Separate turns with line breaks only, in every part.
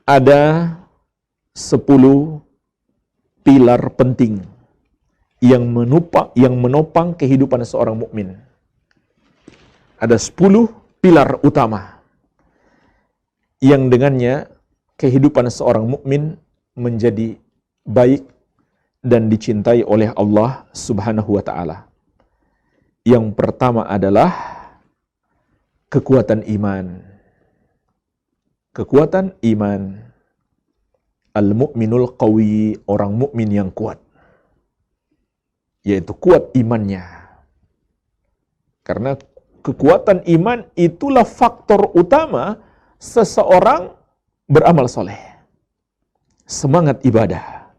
Ada 10 pilar penting yang menopang kehidupan seorang mukmin. Ada 10 pilar utama yang dengannya kehidupan seorang mukmin menjadi baik dan dicintai oleh Allah Subhanahu wa taala. Yang pertama adalah kekuatan iman. Kekuatan iman. Al-mu'minul qawi, orang mukmin yang kuat. Yaitu kuat imannya. Karena kekuatan iman itulah faktor utama seseorang beramal soleh. Semangat ibadah.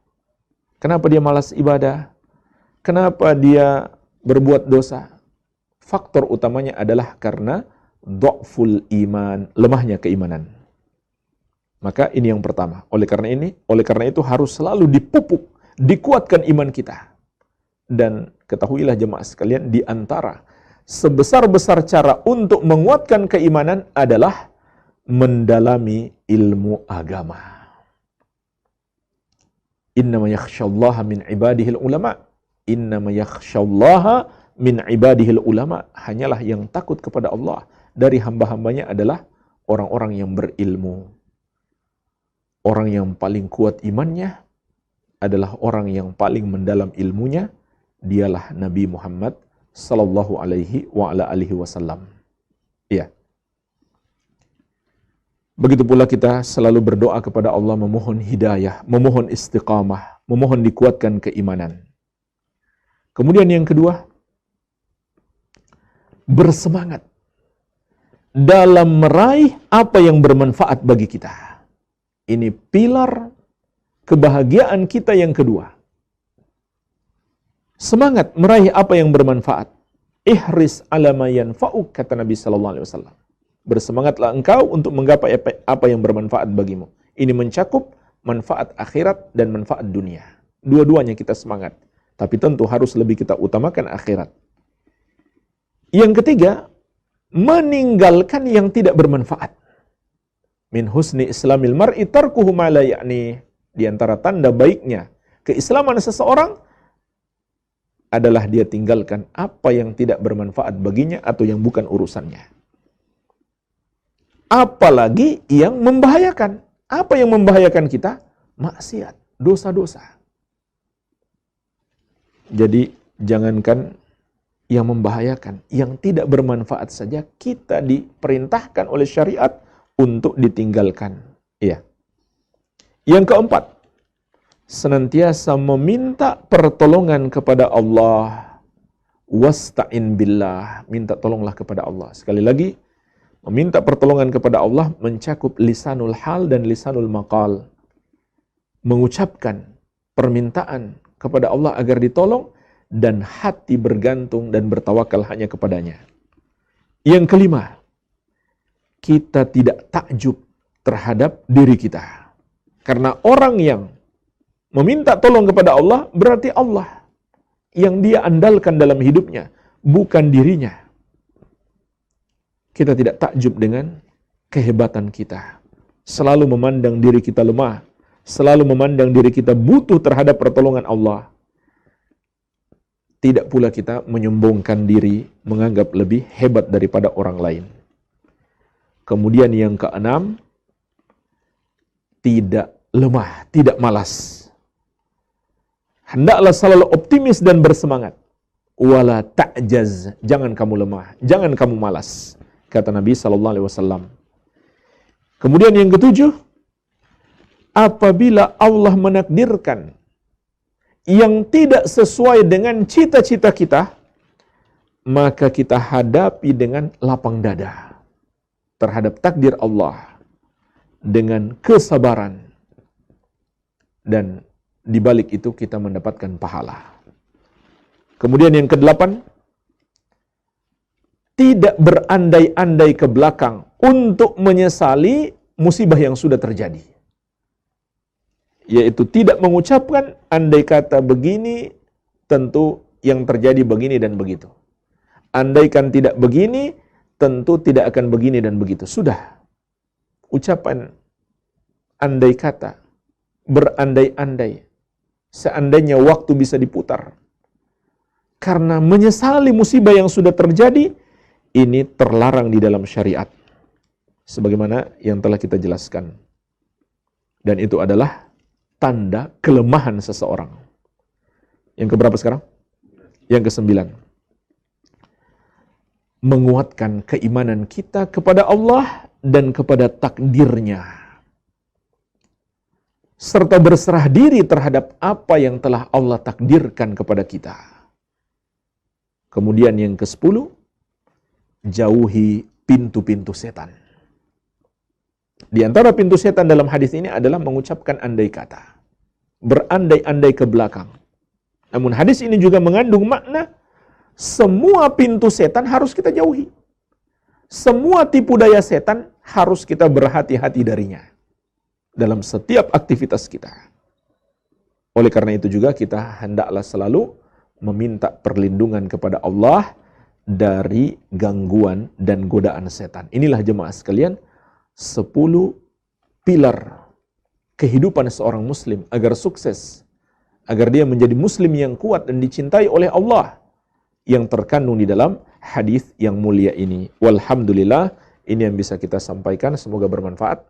Kenapa dia malas ibadah? Kenapa dia berbuat dosa? Faktor utamanya adalah karena dha'ful iman, lemahnya keimanan. Maka ini yang pertama. Oleh karena itu harus selalu dipupuk, dikuatkan iman kita. Dan ketahuilah jemaah sekalian, di antara sebesar-besar cara untuk menguatkan keimanan adalah mendalami ilmu agama. Innama yakhsyallaha min ibadihil ulama. Innama yakhsyallaha min ibadihil ulama. Hanyalah yang takut kepada Allah dari hamba-hambanya adalah orang-orang yang berilmu. Orang yang paling kuat imannya adalah orang yang paling mendalam ilmunya. Dialah Nabi Muhammad sallallahu alaihi wa ala alihi wasallam. Iya. Begitu pula kita selalu berdoa kepada Allah, memohon hidayah, memohon istiqamah, memohon dikuatkan keimanan. Kemudian yang kedua, bersemangat dalam meraih apa yang bermanfaat bagi kita. Ini pilar kebahagiaan kita yang kedua. Semangat meraih apa yang bermanfaat. Ihris ala ma yanfa'uk, kata Nabi sallallahu alaihi wasallam. Bersemangatlah engkau untuk menggapai apa yang bermanfaat bagimu. Ini mencakup manfaat akhirat dan manfaat dunia. Dua-duanya kita semangat. Tapi tentu harus lebih kita utamakan akhirat. Yang ketiga, meninggalkan yang tidak bermanfaat. Min husni islamil mar'i tarkuhu ma la ya'ni. Di antara tanda baiknya keislaman seseorang adalah dia tinggalkan apa yang tidak bermanfaat baginya atau yang bukan urusannya. Apalagi yang membahayakan. Apa yang membahayakan kita? Maksiat, dosa-dosa. Jadi jangankan yang membahayakan, yang tidak bermanfaat saja kita diperintahkan oleh syariat untuk ditinggalkan. Iya. Yang keempat, senantiasa meminta pertolongan kepada Allah. Wasta'in billah, minta tolonglah kepada Allah. Sekali lagi, meminta pertolongan kepada Allah mencakup lisanul hal dan lisanul maqal. Mengucapkan permintaan kepada Allah agar ditolong dan hati bergantung dan bertawakal hanya kepadanya. Yang kelima, kita tidak takjub terhadap diri kita. Karena orang yang meminta tolong kepada Allah, berarti Allah yang dia andalkan dalam hidupnya, bukan dirinya. Kita tidak takjub dengan kehebatan kita. Selalu memandang diri kita lemah. Selalu memandang diri kita butuh terhadap pertolongan Allah. Tidak pula kita menyombongkan diri, menganggap lebih hebat daripada orang lain. Kemudian yang keenam, tidak lemah, tidak malas. Hendaklah selalu optimis dan bersemangat. Wala ta'jaz, jangan kamu lemah, jangan kamu malas, kata Nabi sallallahu alaihi wasallam. Kemudian yang ketujuh, apabila Allah menakdirkan yang tidak sesuai dengan cita-cita kita, maka kita hadapi dengan lapang dada terhadap takdir Allah dengan kesabaran, dan di balik itu kita mendapatkan pahala. Kemudian yang kedelapan, tidak berandai-andai ke belakang untuk menyesali musibah yang sudah terjadi. Yaitu tidak mengucapkan andai kata begini, tentu yang terjadi begini dan begitu. Andaikan tidak begini, tentu tidak akan begini dan begitu. Sudah. Ucapan andai kata, berandai-andai, seandainya waktu bisa diputar. Karena menyesali musibah yang sudah terjadi, ini terlarang di dalam syariat. Sebagaimana yang telah kita jelaskan. Dan itu adalah tanda kelemahan seseorang. Yang keberapa sekarang? Yang ke-9. Menguatkan keimanan kita kepada Allah dan kepada takdirnya. Serta berserah diri terhadap apa yang telah Allah takdirkan kepada kita. Kemudian yang ke-10, jauhi pintu-pintu setan. Di antara pintu setan dalam hadis ini adalah mengucapkan andai kata. Berandai-andai ke belakang. Namun hadis ini juga mengandung makna semua pintu setan harus kita jauhi. Semua tipu daya setan harus kita berhati-hati darinya dalam setiap aktivitas kita. Oleh karena itu juga kita hendaklah selalu meminta perlindungan kepada Allah dari gangguan dan godaan setan. Inilah jemaah sekalian 10 pilar kehidupan seorang muslim agar sukses, agar dia menjadi muslim yang kuat dan dicintai oleh Allah, yang terkandung di dalam hadis yang mulia ini. Walhamdulillah, ini yang bisa kita sampaikan, semoga bermanfaat.